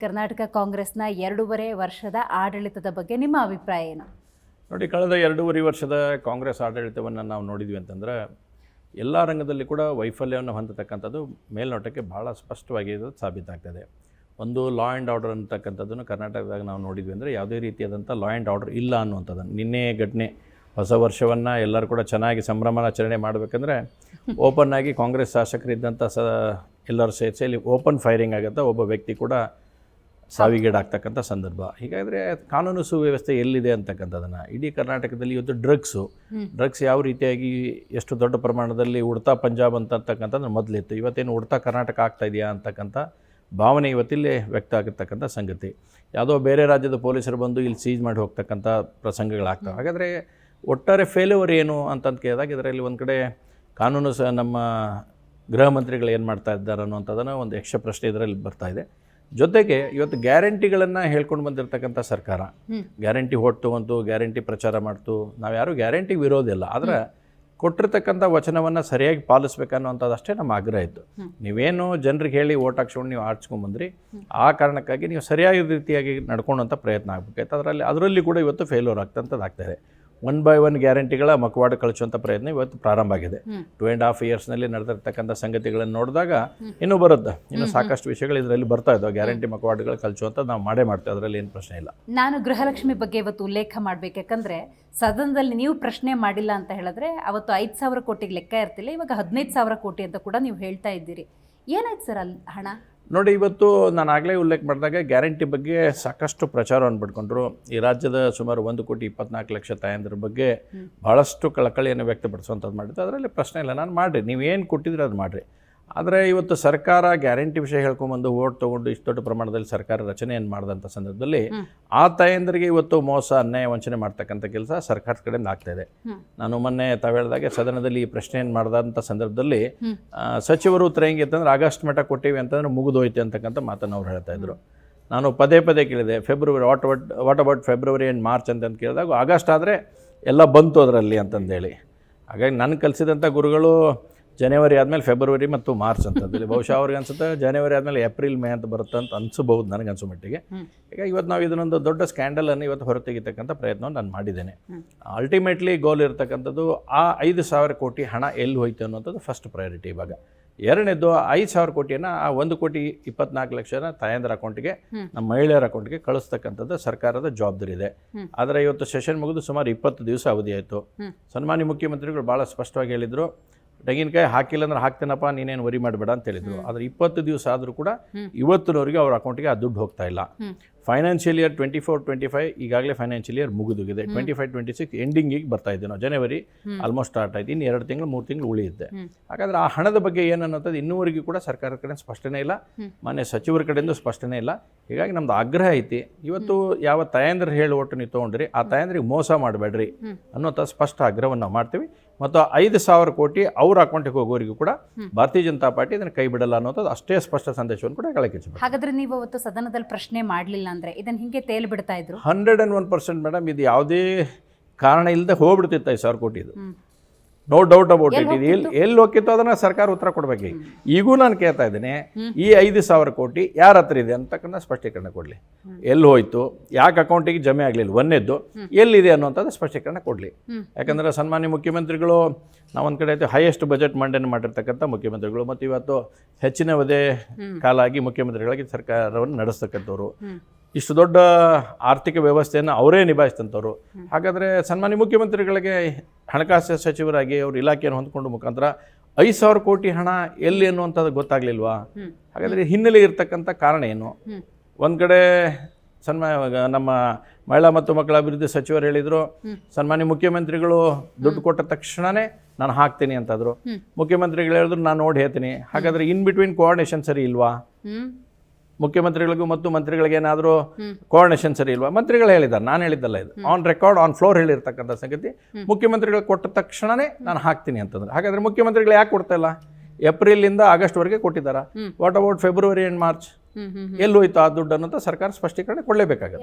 ಕರ್ನಾಟಕ ಕಾಂಗ್ರೆಸ್ನ 2.5 ವರ್ಷದ ಆಡಳಿತದ ಬಗ್ಗೆ ನಿಮ್ಮ ಅಭಿಪ್ರಾಯ ಏನು? ನೋಡಿ, ಕಳೆದ 2.5 ವರ್ಷದ ಕಾಂಗ್ರೆಸ್ ಆಡಳಿತವನ್ನು ನಾವು ನೋಡಿದ್ವಿ ಅಂತಂದರೆ ಎಲ್ಲ ರಂಗದಲ್ಲಿ ಕೂಡ ವೈಫಲ್ಯವನ್ನು ಹೊಂದತಕ್ಕಂಥದ್ದು ಮೇಲ್ನೋಟಕ್ಕೆ ಭಾಳ ಸ್ಪಷ್ಟವಾಗಿ ಇದು ಸಾಬೀತಾಗ್ತದೆ. ಒಂದು ಲಾ ಆ್ಯಂಡ್ ಆರ್ಡರ್ ಅಂತಕ್ಕಂಥದ್ದನ್ನು ಕರ್ನಾಟಕದಾಗ ನಾವು ನೋಡಿದ್ವಿ ಅಂದರೆ ಯಾವುದೇ ರೀತಿಯಾದಂಥ ಲಾ ಆ್ಯಂಡ್ ಆರ್ಡರ್ ಇಲ್ಲ ಅನ್ನುವಂಥದ್ದನ್ನು. ನಿನ್ನೆ ಘಟನೆ ಹೊಸ ವರ್ಷವನ್ನು ಎಲ್ಲರೂ ಕೂಡ ಚೆನ್ನಾಗಿ ಸಂಭ್ರಮಾಚರಣೆ ಮಾಡಬೇಕಂದ್ರೆ ಓಪನ್ ಆಗಿ ಕಾಂಗ್ರೆಸ್ ಶಾಸಕರಿದ್ದಂಥ ಎಲ್ಲರೂ ಸೇರಿಸಿ ಇಲ್ಲಿ ಓಪನ್ ಫೈರಿಂಗ್ ಆಗುತ್ತೆ, ಒಬ್ಬ ವ್ಯಕ್ತಿ ಕೂಡ ಸಾವಿಗೀಡಾಗ್ತಕ್ಕಂಥ ಸಂದರ್ಭ. ಹೀಗಾದರೆ ಕಾನೂನು ಸುವ್ಯವಸ್ಥೆ ಎಲ್ಲಿದೆ ಅಂತಕ್ಕಂಥದ್ದನ್ನು ಇಡೀ ಕರ್ನಾಟಕದಲ್ಲಿ ಇವತ್ತು ಡ್ರಗ್ಸ್ ಯಾವ ರೀತಿಯಾಗಿ ಎಷ್ಟು ದೊಡ್ಡ ಪ್ರಮಾಣದಲ್ಲಿ ಉಡ್ತಾ ಪಂಜಾಬ್ ಅಂತಕ್ಕಂಥದ್ದು ಮೊದಲಿತ್ತು, ಇವತ್ತೇನು ಉಡ್ತಾ ಕರ್ನಾಟಕ ಆಗ್ತಾ ಇದೆಯಾ ಅಂತಕ್ಕಂಥ ಭಾವನೆ ಇವತ್ತಿಲ್ಲೇ ವ್ಯಕ್ತ ಆಗಿರ್ತಕ್ಕಂಥ ಸಂಗತಿ. ಯಾವುದೋ ಬೇರೆ ರಾಜ್ಯದ ಪೊಲೀಸರು ಬಂದು ಇಲ್ಲಿ ಸೀಜ್ ಮಾಡಿ ಹೋಗ್ತಕ್ಕಂಥ ಪ್ರಸಂಗಗಳಾಗ್ತವೆ. ಹಾಗಾದರೆ ಒಟ್ಟಾರೆ ಫೇಲ್ಯೂರ್ ಏನು ಅಂತಂದು ಕೇಳಿದಾಗ ಇದರಲ್ಲಿ ಒಂದು ಕಡೆ ಕಾನೂನು ನಮ್ಮ ಗೃಹ ಮಂತ್ರಿಗಳು ಏನು ಮಾಡ್ತಾ ಇದ್ದಾರೆ ಅನ್ನುವಂಥದ್ದನ್ನು ಒಂದು ಯಕ್ಷ ಪ್ರಶ್ನೆ ಇದರಲ್ಲಿ ಬರ್ತಾಯಿದೆ. ಜೊತೆಗೆ ಇವತ್ತು ಗ್ಯಾರಂಟಿಗಳನ್ನು ಹೇಳ್ಕೊಂಡು ಬಂದಿರತಕ್ಕಂಥ ಸರ್ಕಾರ ಗ್ಯಾರಂಟಿ ಹೊಟ್ಟು ಗ್ಯಾರಂಟಿ ಪ್ರಚಾರ ಮಾಡ್ತು. ನಾವು ಯಾರೂ ಗ್ಯಾರಂಟಿ ವಿರೋಧ ಇಲ್ಲ, ಆದರೆ ಕೊಟ್ಟಿರ್ತಕ್ಕಂಥ ವಚನವನ್ನು ಸರಿಯಾಗಿ ಪಾಲಿಸ್ಬೇಕನ್ನುವಂಥದ್ದು ಅಷ್ಟೇ ನಮ್ಮ ಆಗ್ರಹ ಇತ್ತು. ನೀವೇನು ಜನರಿಗೆ ಹೇಳಿ ಓಟ್ ಹಾಕ್ಸ್ಕೊಂಡು ನೀವು ಆಡ್ಸ್ಕೊಂಡ್ಬಂದ್ರಿ, ಆ ಕಾರಣಕ್ಕಾಗಿ ನೀವು ಸರಿಯಾದ ರೀತಿಯಾಗಿ ನಡ್ಕೊಳ್ಳೋಂಥ ಪ್ರಯತ್ನ ಆಗಬೇಕಾಯ್ತು. ಅದರಲ್ಲಿ ಕೂಡ ಇವತ್ತು ಫೇಲ್ಯೂರ್ ಆಗ್ತಾಯಿದೆ. 1 by 1 ಗ್ಯಾರಂಟಿಗಳ ಮಕವಾಡ ಕಳಿಸುವಂಥ ಪ್ರಯತ್ನ ಇವತ್ತು ಪ್ರಾರಂಭ ಆಗಿದೆ. 2.5 yearsನಲ್ಲಿ ನಡೆದಿರ್ತಕ್ಕಂಥ ಸಂಗತಿಗಳನ್ನು ನೋಡಿದಾಗ ಇನ್ನೂ ಬರುತ್ತೆ, ಇನ್ನು ಸಾಕಷ್ಟು ವಿಷಯಗಳು ಇದರಲ್ಲಿ ಬರ್ತಾ ಇದ್ದಾವೆ. ಗ್ಯಾರಂಟಿ ಮಕವಾಡಗಳು ಕಳಿಸುವಂಥ ನಾವು ಮಾಡ್ತೇವೆ, ಅದರಲ್ಲಿ ಏನು ಪ್ರಶ್ನೆ ಇಲ್ಲ. ನಾನು ಗೃಹಲಕ್ಷ್ಮಿ ಬಗ್ಗೆ ಇವತ್ತು ಉಲ್ಲೇಖ ಮಾಡಬೇಕಂದ್ರೆ ಸದನದಲ್ಲಿ ನೀವು ಪ್ರಶ್ನೆ ಮಾಡಿಲ್ಲ ಅಂತ ಹೇಳಿದ್ರೆ ಅವತ್ತು 5,000 ಕೋಟಿಗೆ ಲೆಕ್ಕ ಇರ್ತಿಲ್ಲ, ಇವಾಗ 15,000 ಕೋಟಿ ಅಂತ ಕೂಡ ನೀವು ಹೇಳ್ತಾ ಇದ್ದೀರಿ. ಏನಾಯ್ತು ಸರ್ ಅಲ್ಲಿ ಹಣ? ನೋಡಿ, ಇವತ್ತು ನಾನು ಆಗಲೇ ಉಲ್ಲೇಖ ಮಾಡಿದಾಗ ಗ್ಯಾರಂಟಿ ಬಗ್ಗೆ ಸಾಕಷ್ಟು ಪ್ರಚಾರವನ್ನು ಪಡ್ಕೊಂಡ್ರು. ಈ ರಾಜ್ಯದ ಸುಮಾರು 1,24,00,000 ತಾಯಂದಿರ ಬಗ್ಗೆ ಭಾಳಷ್ಟು ಕಳಕಳಿಯನ್ನು ವ್ಯಕ್ತಪಡಿಸುವಂಥದ್ದು ಮಾಡಿದ್ದು, ಅದರಲ್ಲಿ ಪ್ರಶ್ನೆ ಇಲ್ಲ. ನಾನು ಮಾಡಿರಿ, ನೀವೇನು ಕೊಟ್ಟಿದ್ರೆ ಅದು ಮಾಡಿರಿ. ಆದರೆ ಇವತ್ತು ಸರ್ಕಾರ ಗ್ಯಾರಂಟಿ ವಿಷಯ ಹೇಳ್ಕೊಂಬಂದು ಓಟ್ ತೊಗೊಂಡು ಇಷ್ಟು ದೊಡ್ಡ ಪ್ರಮಾಣದಲ್ಲಿ ಸರ್ಕಾರ ರಚನೆಯನ್ನು ಮಾಡಿದಂಥ ಸಂದರ್ಭದಲ್ಲಿ ಆ ತಾಯಂದರಿಗೆ ಇವತ್ತು ಮೋಸ, ಅನ್ಯಾಯ, ವಂಚನೆ ಮಾಡ್ತಕ್ಕಂಥ ಕೆಲಸ ಸರ್ಕಾರದ ಕಡೆಯಿಂದ ಆಗ್ತಾಯಿದೆ. ನಾನು ಮೊನ್ನೆ ತಾವು ಹೇಳಿದಾಗೆ ಸದನದಲ್ಲಿ ಈ ಪ್ರಶ್ನೆಯನ್ನು ಮಾಡಿದಂಥ ಸಂದರ್ಭದಲ್ಲಿ ಸಚಿವರು ಉತ್ತರ ಹೆಂಗಿತ್ತಂದ್ರೆ ಆಗಸ್ಟ್ ಮಟ್ಟ ಕೊಟ್ಟಿವಿ ಅಂತಂದ್ರೆ ಮುಗಿದೋಯ್ತು ಅಂತಕ್ಕಂಥ ಮಾತನ್ನು ಅವ್ರು ಹೇಳ್ತಾಯಿದ್ರು. ನಾನು ಪದೇ ಕೇಳಿದೆ, February what about February and March ಅಂತ ಕೇಳಿದಾಗ ಆಗಸ್ಟ್ ಆದರೆ ಎಲ್ಲ ಬಂತು ಅದರಲ್ಲಿ ಅಂತಂದೇಳಿ. ಹಾಗಾಗಿ ನನ್ನ ಕಲಿಸಿದಂಥ ಗುರುಗಳು ಜನವರಿ ಆದಮೇಲೆ ಫೆಬ್ರವರಿ ಮತ್ತು ಮಾರ್ಚ್ ಅಂತಂದೇಳಿ, ಬಹುಶಃ ಅವ್ರಿಗೆ ಅನ್ಸುತ್ತೆ ಜನವರಿ ಆದಮೇಲೆ ಏಪ್ರಿಲ್ ಮೇ ಅಂತ ಬರುತ್ತೆ ಅಂತ ಅನಿಸಬಹುದು ನನಗೆ ಅನಿಸೋ ಮಟ್ಟಿಗೆ. ಈಗ ಇವತ್ತು ನಾವು ಇದನ್ನೊಂದು ದೊಡ್ಡ ಸ್ಕ್ಯಾಂಡಲನ್ನು ಇವತ್ತು ಹೊರತೆಗಿತಕ್ಕಂಥ ಪ್ರಯತ್ನವನ್ನು ನಾನು ಮಾಡಿದ್ದೇನೆ. ಅಲ್ಟಿಮೇಟ್ಲಿ ಗೋಲ್ ಇರತಕ್ಕಂಥದ್ದು ಆ 5,000 ಕೋಟಿ ಹಣ ಎಲ್ಲಿ ಹೋಯ್ತು ಅನ್ನೋಂಥದ್ದು ಫಸ್ಟ್ ಪ್ರಯಾರಿಟಿ. ಇವಾಗ ಎರಡನೇದು 5,000 ಕೋಟಿಯನ್ನು ಆ 1,24,00,000 ತಾಯಂದ್ರ ಅಕೌಂಟಿಗೆ, ನಮ್ಮ ಮಹಿಳೆಯರ ಅಕೌಂಟ್ಗೆ ಕಳಿಸ್ತಕ್ಕಂಥದ್ದು ಸರ್ಕಾರದ ಜವಾಬ್ದಾರಿ ಇದೆ. ಆದರೆ ಇವತ್ತು ಸೆಷನ್ ಮುಗಿದು ಸುಮಾರು 20 ದಿವಸ ಅವಧಿ ಆಯಿತು. ಸನ್ಮಾನ್ಯ ಮುಖ್ಯಮಂತ್ರಿಗಳು ಭಾಳ ಸ್ಪಷ್ಟವಾಗಿ ಹೇಳಿದರು, ತೆಂಗಿನಕಾಯಿ ಹಾಕಿಲ್ಲ ಅಂದ್ರೆ ಹಾಕ್ತೇನಪ್ಪ, ನೀನೇನು ವರಿ ಮಾಡಬೇಡ ಅಂತ ಹೇಳಿದರು. ಆದರೆ 20 ದಿವಸ ಆದರೂ ಕೂಡ ಇವತ್ತಿನವರೆಗೆ ಅವ್ರ ಅಕೌಂಟಿಗೆ ಆ ದುಡ್ಡು ಹೋಗ್ತಾ ಇಲ್ಲ. ಫೈನಾನ್ಷಿಯಲ್ ಇಯರ್ 24-25 ಈಗಾಗಲೇ ಫೈನಾನ್ಷಿಯಲ್ ಇಯರ್ ಮುಗಿದೋಗಿದೆ. 25-26 ಎಂಡಿಂಗಿಗೆ ಬರ್ತಾ ಇದ್ದೆ ನಾವು. ಜನವರಿ ಆಲ್ಮೋಸ್ಟ್ ಸ್ಟಾರ್ಟ್ ಆಯ್ತು, ಇನ್ನು 2 ತಿಂಗಳು 3 ತಿಂಗಳು ಉಳಿಯುತ್ತೆ. ಹಾಗಾದರೆ ಆ ಹಣದ ಬಗ್ಗೆ ಏನನ್ನೋದು ಇನ್ನೂವರೆಗೂ ಕೂಡ ಸರ್ಕಾರದ ಕಡೆ ಸ್ಪಷ್ಟನೆ ಇಲ್ಲ, ಮಾನ್ಯ ಸಚಿವರ ಕಡೆಯಿಂದ ಸ್ಪಷ್ಟನೆ ಇಲ್ಲ. ಹೀಗಾಗಿ ನಮ್ದು ಆಗ್ರಹ ಐತಿ, ಇವತ್ತು ಯಾವ ತಾಯಂದ್ರೆ ಹೇಳಿ ಒಟ್ಟು ನೀವು ತೊಗೊಂಡ್ರಿ ಆ ತಾಯಂದ್ರಿಗೆ ಮೋಸ ಮಾಡಬೇಡ್ರಿ ಅನ್ನೋಂಥ ಸ್ಪಷ್ಟ ಆಗ್ರಹವನ್ನು ನಾವು ಮಾಡ್ತೀವಿ. ಮತ್ತು 5,000 ಕೋಟಿ ಅವ್ರ ಅಕೌಂಟಿಗೆ ಹೋಗೋರಿಗೂ ಕೂಡ ಭಾರತೀಯ ಜನತಾ ಪಾರ್ಟಿ ಇದನ್ನು ಕೈ ಬಿಡಲ್ಲ ಅನ್ನೋದು ಅಷ್ಟೇ ಸ್ಪಷ್ಟ ಸಂದೇಶವನ್ನು ಕೂಡ ಹೇಳಕ್ಕೆ. ಹಾಗಾದ್ರೆ ನೀವು ಅವತ್ತು ಸದನದಲ್ಲಿ ಪ್ರಶ್ನೆ ಮಾಡಲಿಲ್ಲ ಅಂದ್ರೆ ಇದನ್ನು ಹಿಂಗೆ ತೇಲ್ ಬಿಡ್ತಾ ಇದ್ರು? 101% ಮೇಡಮ್, ಇದು ಯಾವುದೇ ಕಾರಣ ಇಲ್ಲದೆ ಹೋಗ್ಬಿಡ್ತಿತ್ತು 5,000 ಕೋಟಿ. ಇದು ನೋ ಡೌಟ್ ಅಬೌಟ್ ಇಟ್. ಇದು ಎಲ್ಲಿ ಹೋಗಿತ್ತು ಅದನ್ನು ಸರ್ಕಾರ ಉತ್ತರ ಕೊಡಬೇಕು. ಈಗೂ ನಾನು ಕೇಳ್ತಾ ಇದ್ದೀನಿ, ಈ 5,000 ಕೋಟಿ ಯಾರ ಹತ್ರ ಇದೆ ಅಂತಕ್ಕಂಥ ಸ್ಪಷ್ಟೀಕರಣ ಕೊಡಲಿ. ಎಲ್ಲಿ ಹೋಯ್ತು, ಯಾಕೆ ಅಕೌಂಟಿಗೆ ಜಮೆ ಆಗಲಿಲ್ಲ, ಒಂದೇದ್ದು ಎಲ್ಲಿದೆ ಅನ್ನೋಂಥದ್ದು ಸ್ಪಷ್ಟೀಕರಣ ಕೊಡಲಿ. ಯಾಕಂದರೆ ಸನ್ಮಾನ್ಯ ಮುಖ್ಯಮಂತ್ರಿಗಳು ನಾವೊಂದು ಕಡೆ ಹೈಯೆಸ್ಟ್ ಬಜೆಟ್ ಮಂಡನೆ ಮಾಡಿರ್ತಕ್ಕಂಥ ಮುಖ್ಯಮಂತ್ರಿಗಳು, ಮತ್ತು ಇವತ್ತು ಹೆಚ್ಚಿನವದೇ ಕಾಲ ಆಗಿ ಮುಖ್ಯಮಂತ್ರಿಗಳಾಗಿ ಸರ್ಕಾರವನ್ನು ನಡೆಸ್ತಕ್ಕಂಥವ್ರು, ಇಷ್ಟು ದೊಡ್ಡ ಆರ್ಥಿಕ ವ್ಯವಸ್ಥೆಯನ್ನು ಅವರೇ ನಿಭಾಯಿಸಿದಂಥವ್ರು. ಹಾಗಾದರೆ ಸನ್ಮಾನ್ಯ ಮುಖ್ಯಮಂತ್ರಿಗಳಿಗೆ ಹಣಕಾಸು ಸಚಿವರಾಗಿ ಅವ್ರ ಇಲಾಖೆಯನ್ನು ಹೊಂದ್ಕೊಂಡು ಮುಖಾಂತರ 5,000 ಕೋಟಿ ಹಣ ಎಲ್ಲಿ ಅನ್ನುವಂಥದ್ದು ಗೊತ್ತಾಗಲಿಲ್ವಾ? ಹಾಗಾದರೆ ಹಿನ್ನೆಲೆ ಇರ್ತಕ್ಕಂಥ ಕಾರಣ ಏನು? ಒಂದು ಕಡೆ ನಮ್ಮ ಮಹಿಳಾ ಮತ್ತು ಮಕ್ಕಳ ಅಭಿವೃದ್ಧಿ ಸಚಿವರು ಹೇಳಿದರು, ಸನ್ಮಾನ್ಯ ಮುಖ್ಯಮಂತ್ರಿಗಳು ದುಡ್ಡು ಕೊಟ್ಟ ತಕ್ಷಣವೇ ನಾನು ಹಾಕ್ತೀನಿ ಅಂತಂದರು. ಮುಖ್ಯಮಂತ್ರಿಗಳು ಹೇಳಿದ್ರು ನಾನು ನೋಡಿ ಹೇಳ್ತೀನಿ. ಹಾಗಾದರೆ ಇನ್ ಬಿಟ್ವೀನ್ ಕೋಆರ್ಡಿನೇಷನ್ ಸರಿ ಇಲ್ವಾ? ಮುಖ್ಯಮಂತ್ರಿಗಳಿಗೂ ಮತ್ತು ಮಂತ್ರಿಗಳಿಗೆ ಏನಾದರೂ ಕೋಆರ್ಡಿನೇಷನ್ ಸರಿ ಇಲ್ವಾ? ಮಂತ್ರಿಗಳು ಹೇಳಿದ್ದಾರೆ, ನಾನು ಹೇಳಿದ್ದಲ್ಲ, ಇದು ಆನ್ ರೆಕಾರ್ಡ್ ಆನ್ ಫ್ಲೋರ್ ಹೇಳಿರ್ತಕ್ಕಂಥ ಸಂಗತಿ. ಮುಖ್ಯಮಂತ್ರಿಗಳು ಕೊಟ್ಟ ತಕ್ಷಣವೇ ನಾನು ಹಾಕ್ತೀನಿ ಅಂತಂದ್ರೆ ಹಾಗಾದರೆ ಮುಖ್ಯಮಂತ್ರಿಗಳು ಯಾಕೆ ಕೊಡ್ತಾ ಇಲ್ಲ? ಏಪ್ರಿಲಿಂದ ಆಗಸ್ಟ್ವರೆಗೆ ಕೊಟ್ಟಿದ್ದಾರೆ. What about February and March? ಎಲ್ಲಿ ಹೋಯ್ತು ಆ ದುಡ್ಡು ಅನ್ನೋಂಥ ಸರ್ಕಾರ ಸ್ಪಷ್ಟೀಕರಣ ಕೊಡಲೇಬೇಕಾಗುತ್ತೆ.